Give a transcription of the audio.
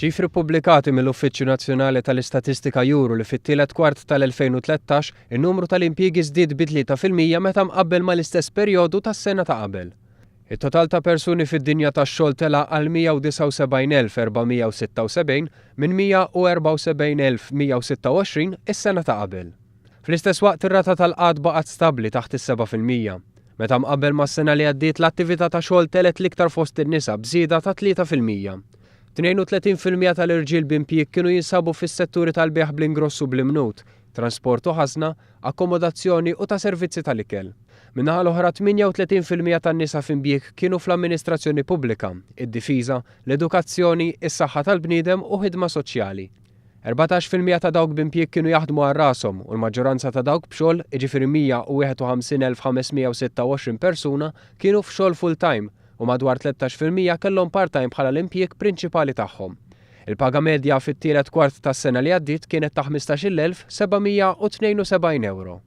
Ċifri pubblikati mill-Uffiċċju Nazzjonali tal-Istatistika juru li fit-tielet kwart tal-2013 in-numru tal-impjiegi żdied b'3% fil-mija meta mqabbel mal-istess perjodu tas-sena ta' qabel. Il-total ta' persuni fid-dinja tax-xogħol tela għal 179,476 minn 174,126 is-sena ta' qabel. Fl-istess waqt ir-rata tal-qatt baqgħet stabbli taħt is-7%. Meta mqabbel mas-sena li għaddiet l-attività ta' xogħol telet l-iktar fost in-nisa b'żieda ta' 3%. 32% tal-irġiel b'impjieg kienu jinsabu fis-setturi tal-beħ bl-ingrossu bl-imnut, trasport u ħażna, akkomodazzjoni u ta' servizzi tal-ikel. Min-naħa l-oħra 38% tan-nisa f'impjieg kienu fl-amministrazzjoni pubblika, id-difiża, l-edukazzjoni, is-saħħa tal-bniedem u ħidma soċjali. 14% ta' dawk b'impjieg kienu jaħdmu għal rashom u l-maġġoranza ta' dawk b'xogħol, jiġifieri 151,526 persuna, kienu f'xogħol full-time u madwar 13% kellhom part-time bħala l-impjieg prinċipali tagħhom. Il-paga medja fit-tielet kwart tas-sena li għaddiet kienet ta' 15,772 euro.